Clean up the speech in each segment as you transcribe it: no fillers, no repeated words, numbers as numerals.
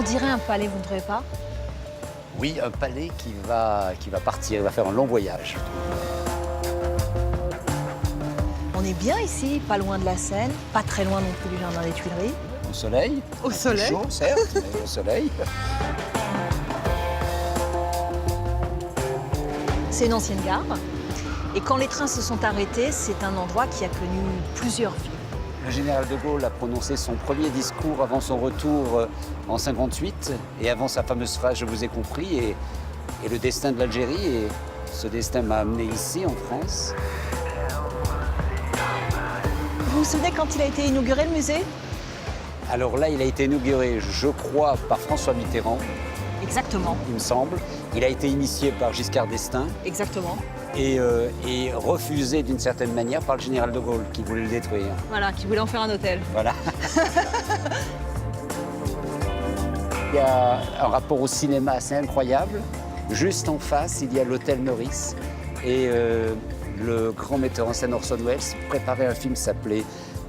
dirait un palais, vous ne trouvez pas? Oui, un palais qui va partir, il va faire un long voyage. On est bien ici, pas loin de la Seine, pas très loin non plus du jardin des Tuileries. Au soleil. Au Un peu soleil. chaud, certes, mais au soleil. C'est une ancienne gare. Et quand les trains se sont arrêtés, c'est un endroit qui a connu plusieurs vies. Le général de Gaulle a prononcé son premier discours avant son retour en 58 et avant sa fameuse phrase « Je vous ai compris » et le destin de l'Algérie. Et ce destin m'a amené ici, en France. Vous vous souvenez quand il a été inauguré, le musée? Alors là, il a été inauguré, je crois, par François Mitterrand, Exactement, il me semble. Il a été initié par Giscard d'Estaing exactement. et refusé d'une certaine manière par le général de Gaulle qui voulait le détruire. Voilà, qui voulait en faire un hôtel. Voilà. Il y a un rapport au cinéma assez incroyable. Juste en face, il y a l'hôtel Meurice. Et le grand metteur en scène Orson Welles préparait un film qui s'appelait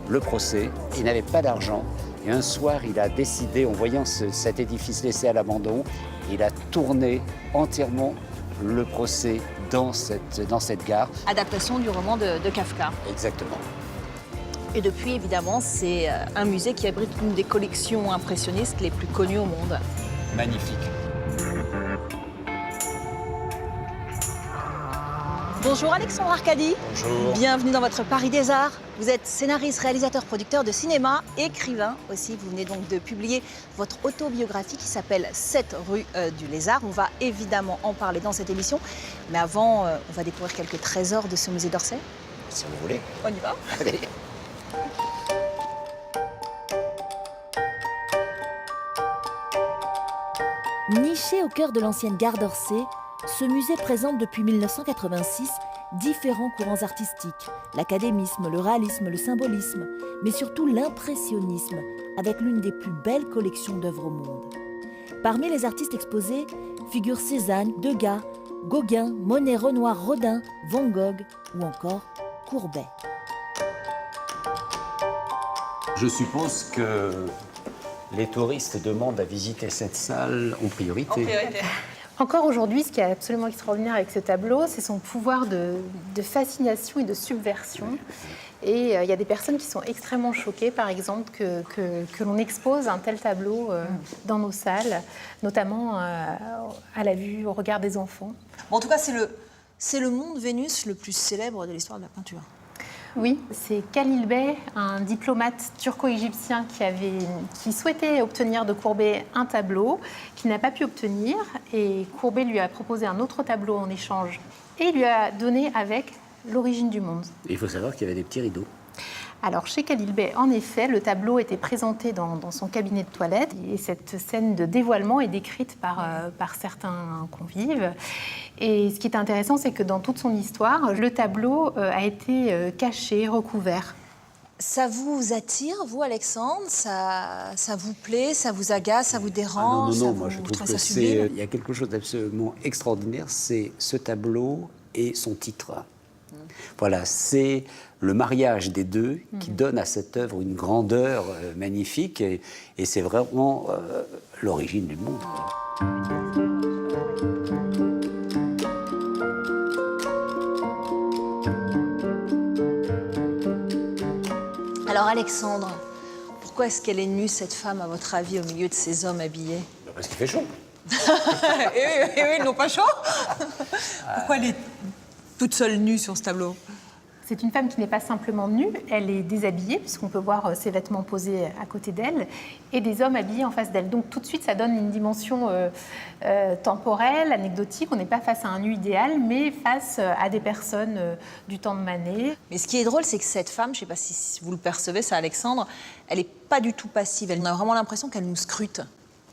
Le Procès. Il n'avait pas d'argent. Et un soir, il a décidé, en voyant cet édifice laissé à l'abandon, il a tourné entièrement Le Procès dans cette gare. Adaptation du roman de Kafka. Exactement. Et depuis, évidemment, c'est un musée qui abrite une des collections impressionnistes les plus connues au monde. Magnifique. Bonjour Alexandre Arcadi. Bonjour. Bienvenue dans votre Paris des Arts. Vous êtes scénariste, réalisateur, producteur de cinéma, écrivain aussi. Vous venez donc de publier votre autobiographie qui s'appelle 7 rue du Lézard. On va évidemment en parler dans cette émission. Mais avant, on va découvrir quelques trésors de ce musée d'Orsay. Si vous voulez. On y va? Allez. Niché au cœur de l'ancienne gare d'Orsay, ce musée présente depuis 1986 différents courants artistiques, l'académisme, le réalisme, le symbolisme, mais surtout l'impressionnisme, avec l'une des plus belles collections d'œuvres au monde. Parmi les artistes exposés figurent Cézanne, Degas, Gauguin, Monet, Renoir, Rodin, Van Gogh ou encore Courbet. Je suppose que les touristes demandent à visiter cette salle en priorité. Encore aujourd'hui, ce qui est absolument extraordinaire avec ce tableau, c'est son pouvoir de fascination et de subversion. Et il y a des personnes qui sont extrêmement choquées, par exemple, que l'on expose un tel tableau dans nos salles, notamment à la vue, au regard des enfants. Bon, en tout cas, c'est le monde Vénus le plus célèbre de l'histoire de la peinture. Oui, c'est Khalil Bey, un diplomate turco-égyptien qui souhaitait obtenir de Courbet un tableau qu'il n'a pas pu obtenir. Et Courbet lui a proposé un autre tableau en échange. Et il lui a donné avec l'origine du monde. Et il faut savoir qu'il y avait des petits rideaux. Alors, chez Khalil Bey, en effet, le tableau était présenté dans son cabinet de toilette. Et cette scène de dévoilement est décrite par certains convives. Et ce qui est intéressant, c'est que dans toute son histoire, le tableau a été caché, recouvert. Ça vous attire, vous, Alexandre? Ça vous plaît? Ça vous agace? Ça vous dérange? Non, moi je trouve que il y a quelque chose d'absolument extraordinaire, c'est ce tableau et son titre. Voilà, c'est le mariage des deux qui donne à cette œuvre une grandeur magnifique et c'est vraiment l'origine du monde, quoi. Alors Alexandre, pourquoi est-ce qu'elle est nue, cette femme, à votre avis, au milieu de ces hommes habillés? Parce qu'il fait chaud. Ils n'ont pas chaud. Pourquoi elle est toute seule nue sur ce tableau? C'est une femme qui n'est pas simplement nue, elle est déshabillée, puisqu'on peut voir ses vêtements posés à côté d'elle, et des hommes habillés en face d'elle. Donc tout de suite, ça donne une dimension temporelle, anecdotique. On n'est pas face à un nu idéal, mais face à des personnes du temps de Manet. Mais ce qui est drôle, c'est que cette femme, je ne sais pas si vous le percevez, ça, Alexandre, elle n'est pas du tout passive. On a vraiment l'impression qu'elle nous scrute.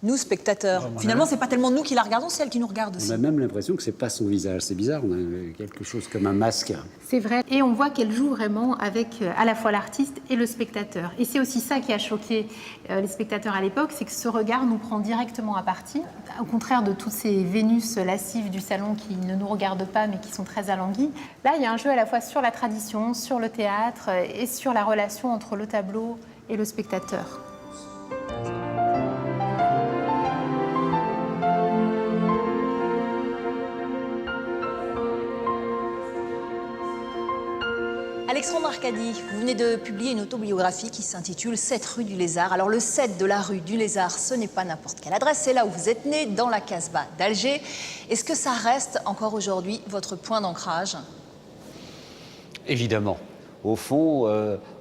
Nous, spectateurs. Finalement, c'est pas tellement nous qui la regardons, c'est elle qui nous regarde aussi. On a même l'impression que c'est pas son visage. C'est bizarre, on a quelque chose comme un masque. C'est vrai. Et on voit qu'elle joue vraiment avec à la fois l'artiste et le spectateur. Et c'est aussi ça qui a choqué les spectateurs à l'époque, c'est que ce regard nous prend directement à partie. Au contraire de toutes ces Vénus lascives du salon qui ne nous regardent pas, mais qui sont très alanguies. Là, il y a un jeu à la fois sur la tradition, sur le théâtre et sur la relation entre le tableau et le spectateur. Alexandre Arcadi, vous venez de publier une autobiographie qui s'intitule 7 rue du Lézard. Alors le 7 de la rue du Lézard, ce n'est pas n'importe quelle adresse, c'est là où vous êtes né, dans la Casbah d'Alger. Est-ce que ça reste encore aujourd'hui votre point d'ancrage? Évidemment. Au fond,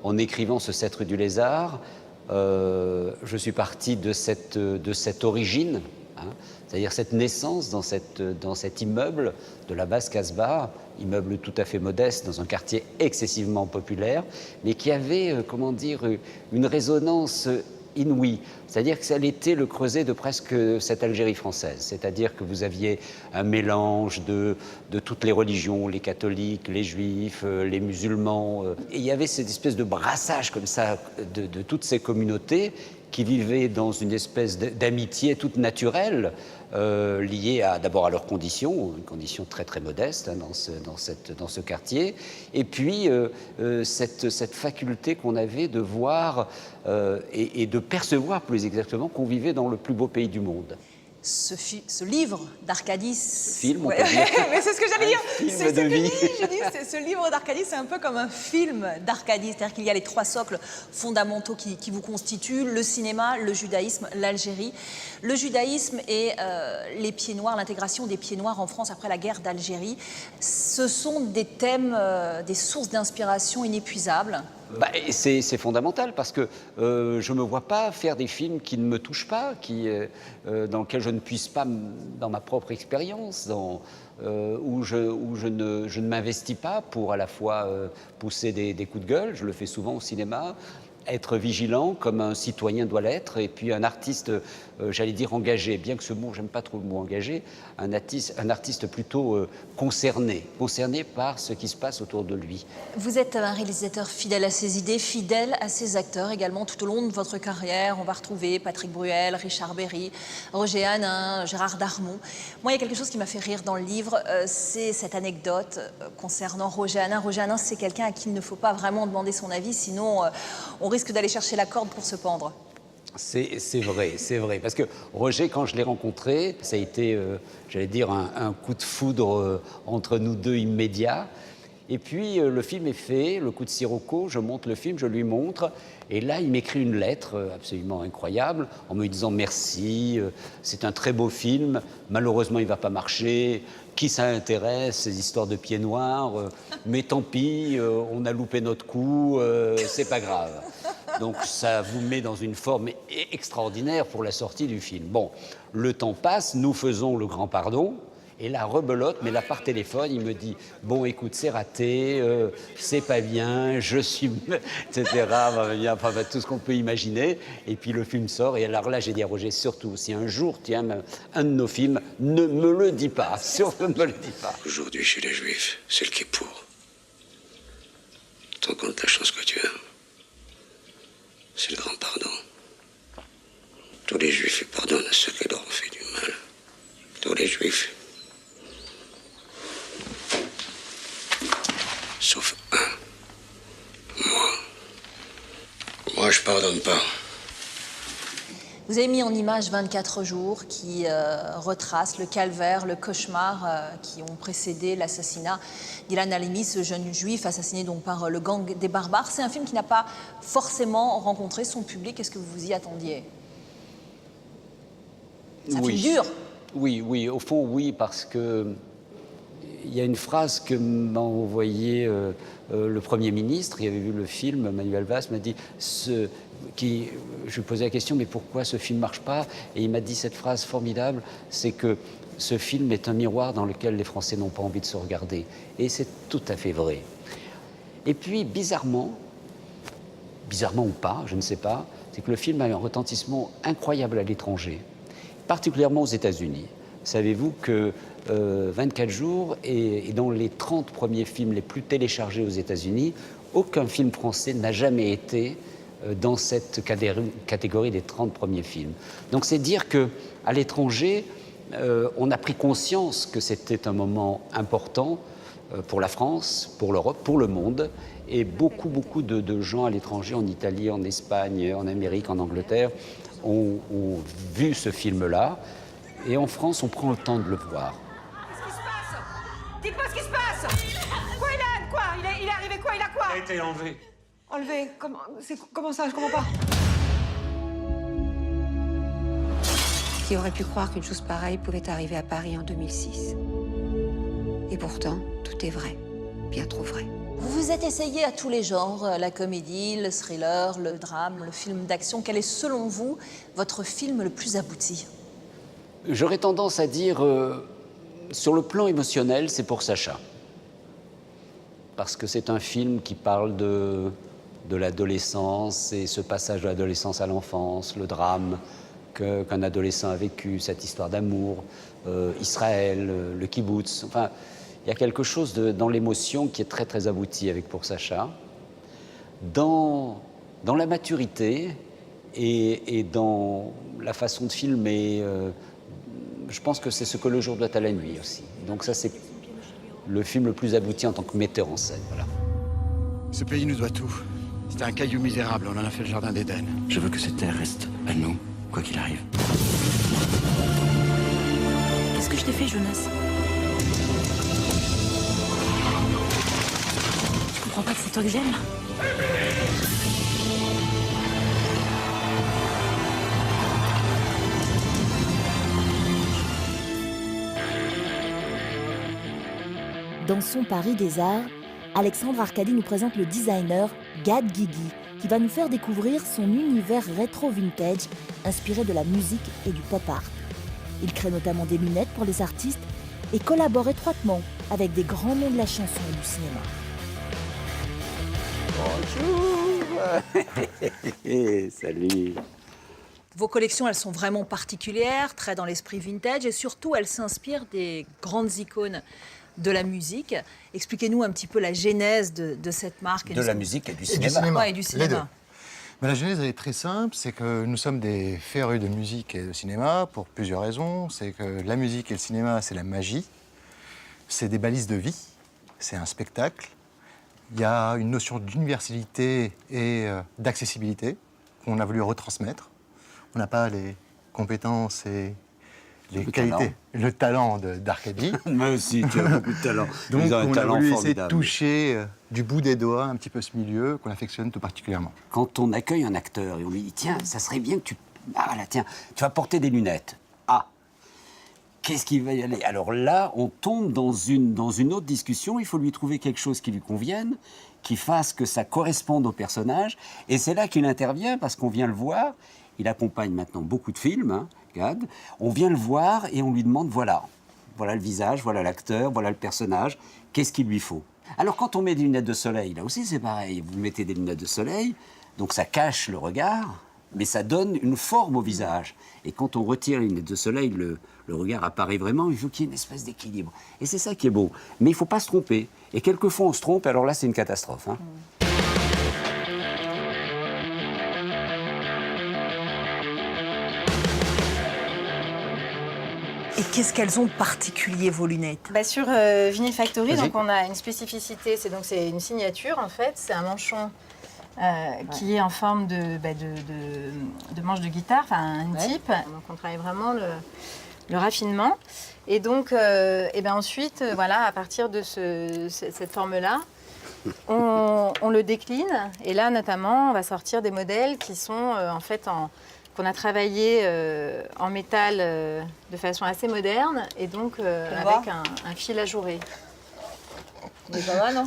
en écrivant ce 7 rue du Lézard, je suis parti de cette origine, hein, c'est-à-dire cette naissance dans cet immeuble de la basse Casbah, immeuble tout à fait modeste dans un quartier excessivement populaire, mais qui avait, comment dire, une résonance inouïe. C'est-à-dire que ça était le creuset de presque cette Algérie française. C'est-à-dire que vous aviez un mélange de toutes les religions, les catholiques, les juifs, les musulmans. Et il y avait cette espèce de brassage comme ça de toutes ces communautés qui vivaient dans une espèce d'amitié toute naturelle, liée d'abord à leurs conditions, une condition très très modeste hein, dans ce quartier, et puis cette faculté qu'on avait de voir et de percevoir plus exactement qu'on vivait dans le plus beau pays du monde. Ce livre d'Arcadi... Film, on peut dire. Mais c'est ce que j'allais dire. C'est ce que je dis, ce livre d'Arcadi, c'est un peu comme un film d'Arcadi. C'est-à-dire qu'il y a les 3 socles fondamentaux qui vous constituent, le cinéma, le judaïsme, l'Algérie. Le judaïsme et les pieds noirs, l'intégration des pieds noirs en France après la guerre d'Algérie. Ce sont des thèmes, des sources d'inspiration inépuisables. C'est fondamental parce que je ne me vois pas faire des films qui ne me touchent pas, dans lesquels je ne puisse pas, dans ma propre expérience, où je ne m'investis pas pour à la fois pousser des coups de gueule, je le fais souvent au cinéma, être vigilant comme un citoyen doit l'être, et puis un artiste, j'allais dire engagé, bien que ce mot, j'aime pas trop le mot engagé, un artiste plutôt concerné par ce qui se passe autour de lui. Vous êtes un réalisateur fidèle à ses idées, fidèle à ses acteurs également tout au long de votre carrière. On va retrouver Patrick Bruel, Richard Berry, Roger Hanin, Gérard Darmon. Moi, il y a quelque chose qui m'a fait rire dans le livre, c'est cette anecdote concernant Roger Hanin. Roger Hanin, c'est quelqu'un à qui il ne faut pas vraiment demander son avis, sinon on risque d'aller chercher la corde pour se pendre. C'est vrai. Parce que Roger, quand je l'ai rencontré, ça a été, j'allais dire, un coup de foudre entre nous deux immédiat. Et puis, le film est fait, le coup de sirocco, je monte le film, je lui montre. Et là, il m'écrit une lettre absolument incroyable en me disant « Merci, c'est un très beau film, malheureusement, il ne va pas marcher. Qui ça intéresse, ces histoires de pieds noirs mais tant pis, on a loupé notre coup, c'est pas grave. » Donc ça vous met dans une forme extraordinaire pour la sortie du film. Bon, le temps passe, nous faisons le grand pardon, et là, rebelote, mais là, par téléphone, il me dit « Bon, écoute, c'est raté, c'est pas bien, je suis... » etc., enfin, tout ce qu'on peut imaginer. Et puis le film sort, et alors là, j'ai dit à Roger, surtout, si un jour tu aimes un de nos films, ne me le dis pas, surtout ne me le dis pas. Aujourd'hui, chez les Juifs, c'est le Kippour. Tu te rends compte de la chance que tu as? C'est le grand pardon. Tous les Juifs, ils pardonnent à ceux qui leur ont fait du mal. Tous les Juifs. Sauf un. Moi, je pardonne pas. Vous avez mis en image 24 jours qui retracent le calvaire, le cauchemar qui ont précédé l'assassinat d'Ilan Halimi, ce jeune juif assassiné donc par le gang des barbares. C'est un film qui n'a pas forcément rencontré son public. Est-ce que vous vous y attendiez? C'est un film dur. Oui, au fond, oui, parce que il y a une phrase que m'a envoyée le Premier ministre, il avait vu le film, Manuel Valls m'a dit, je lui posais la question, mais pourquoi ce film ne marche pas? Et il m'a dit cette phrase formidable, c'est que ce film est un miroir dans lequel les Français n'ont pas envie de se regarder. Et c'est tout à fait vrai. Et puis, bizarrement ou pas, je ne sais pas, c'est que le film a eu un retentissement incroyable à l'étranger, particulièrement aux États-Unis. Savez-vous que 24 jours est dans les 30 premiers films les plus téléchargés aux États-Unis, aucun film français n'a jamais été dans cette catégorie des 30 premiers films. Donc c'est dire qu'à l'étranger, on a pris conscience que c'était un moment important pour la France, pour l'Europe, pour le monde, et beaucoup de gens à l'étranger, en Italie, en Espagne, en Amérique, en Angleterre, ont vu ce film-là. Et en France, on prend le temps de le voir. Qu'est-ce qui se passe? Dites-moi ce qui se passe. Quoi, Ilan? Quoi? Il est arrivé quoi? Il a quoi? Ça a été enlevé. Enlevé, comment ça, je comprends pas. Qui aurait pu croire qu'une chose pareille pouvait arriver à Paris en 2006? Et pourtant, tout est vrai, bien trop vrai. Vous vous êtes essayé à tous les genres, la comédie, le thriller, le drame, le film d'action. Quel est, selon vous, votre film le plus abouti? J'aurais tendance à dire, sur le plan émotionnel, c'est Pour Sacha. Parce que c'est un film qui parle de l'adolescence et ce passage de l'adolescence à l'enfance, le drame qu'un adolescent a vécu, cette histoire d'amour, Israël, le kibbutz. Enfin, il y a quelque chose dans l'émotion qui est très très abouti avec Pour Sacha. Dans la maturité et dans la façon de filmer, je pense que c'est Ce que le jour doit à la nuit aussi. Donc ça, c'est le film le plus abouti en tant que metteur en scène. Voilà. Ce pays nous doit tout. C'est un caillou misérable, on en a fait le jardin d'Éden. Je veux que cette terre reste à nous, quoi qu'il arrive. Qu'est-ce que je t'ai fait, Jonas? Je comprends pas que c'est toi que j'aime. Dans son Paris des Arts, Alexandre Arcadi nous présente le designer Gad Guigui, qui va nous faire découvrir son univers rétro-vintage inspiré de la musique et du pop art. Il crée notamment des lunettes pour les artistes et collabore étroitement avec des grands noms de la chanson et du cinéma. Bonjour. Salut. Vos collections, elles sont vraiment particulières, très dans l'esprit vintage, et surtout, elles s'inspirent des grandes icônes de la musique. Expliquez-nous un petit peu la genèse de cette marque. De la musique et du cinéma. Ouais, et du cinéma. Les deux. Mais la genèse, elle est très simple, c'est que nous sommes des férus de musique et de cinéma pour plusieurs raisons. C'est que la musique et le cinéma, c'est la magie, c'est des balises de vie, c'est un spectacle. Il y a une notion d'universalité et d'accessibilité qu'on a voulu retransmettre. On n'a pas les compétences et les qualités, le talent d'Arcadi. Moi aussi, tu as beaucoup de talent. Donc, Ils ont un on a talent voulu essayer de formidable. toucher du bout des doigts un petit peu ce milieu qu'on affectionne tout particulièrement. Quand on accueille un acteur et on lui dit « Tiens, ça serait bien que tu... Ah voilà, tiens, tu vas porter des lunettes. » Ah, qu'est-ce qu'il va y aller? Alors là, on tombe dans une autre discussion. Il faut lui trouver quelque chose qui lui convienne, qui fasse que ça corresponde au personnage. Et c'est là qu'il intervient, parce qu'on vient le voir. Il accompagne maintenant beaucoup de films, hein, Gad. On vient le voir et on lui demande, voilà le visage, voilà l'acteur, voilà le personnage, qu'est-ce qu'il lui faut? Alors quand on met des lunettes de soleil, là aussi c'est pareil, vous mettez des lunettes de soleil, donc ça cache le regard, mais ça donne une forme au visage. Et quand on retire les lunettes de soleil, le regard apparaît vraiment, il faut qu'il y ait une espèce d'équilibre. Et c'est ça qui est beau. Mais il ne faut pas se tromper. Et quelquefois on se trompe, alors là c'est une catastrophe. Hein. Et qu'est-ce qu'elles ont de particulier, vos lunettes? Sur Vinyl Factory, donc on a une spécificité, c'est une signature en fait, c'est un manchon qui est en forme de manche de guitare, enfin un type. Donc on travaille vraiment le raffinement. Et donc ensuite, voilà, à partir de cette forme-là, on le décline. Et là notamment, on va sortir des modèles qui sont qu'on a travaillé en métal de façon assez moderne et donc avec un fil ajouré. C'est pas mal, non?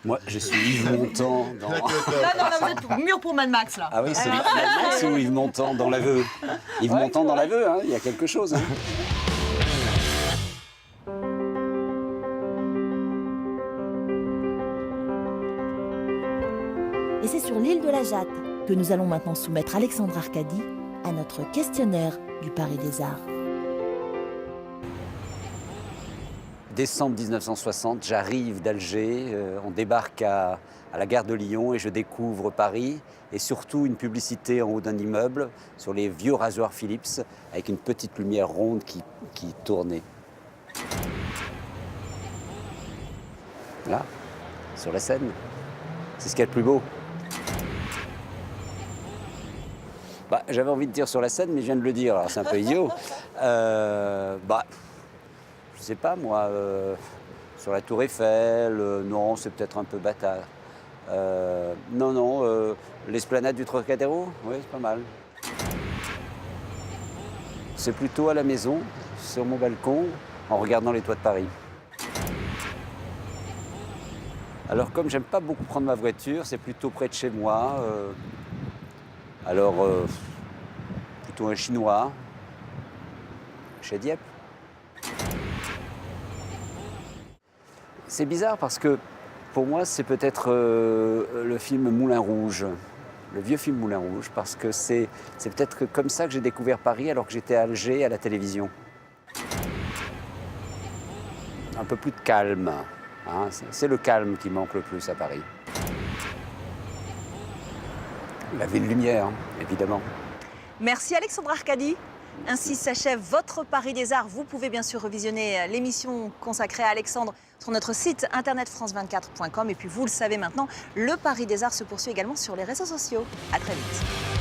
Moi, je suis Yves Montand dans... Là, vous êtes mûr pour Mad Max, là. Ah oui, c'est Mad Max ou Yves Montand dans l'aveu? Yves Montand dans l'aveu, hein, il y a quelque chose. Hein. Et c'est sur l'île de la Jatte que nous allons maintenant soumettre Alexandre Arcadi à notre questionnaire du Paris des Arts. Décembre 1960, j'arrive d'Alger, on débarque à la gare de Lyon et je découvre Paris et surtout une publicité en haut d'un immeuble sur les vieux rasoirs Philips avec une petite lumière ronde qui tournait. Là, sur la scène, c'est ce qu'il y a de plus beau. J'avais envie de dire sur la scène, mais je viens de le dire, alors c'est un peu idiot. Je sais pas moi, sur la Tour Eiffel, non, c'est peut-être un peu bâtard. Non, l'esplanade du Trocadéro, oui, c'est pas mal. C'est plutôt à la maison, sur mon balcon, en regardant les toits de Paris. Alors, comme j'aime pas beaucoup prendre ma voiture, c'est plutôt près de chez moi. Plutôt un Chinois, chez Dieppe. C'est bizarre parce que, pour moi, c'est peut-être le film Moulin Rouge, le vieux film Moulin Rouge, parce que c'est peut-être comme ça que j'ai découvert Paris alors que j'étais à Alger à la télévision. Un peu plus de calme. Hein, c'est le calme qui manque le plus à Paris. La ville lumière, hein, évidemment. Merci Alexandre Arcadi. Ainsi s'achève votre Paris des Arts. Vous pouvez bien sûr revisionner l'émission consacrée à Alexandre sur notre site internet france24.com. Et puis vous le savez maintenant, le Paris des Arts se poursuit également sur les réseaux sociaux. À très vite.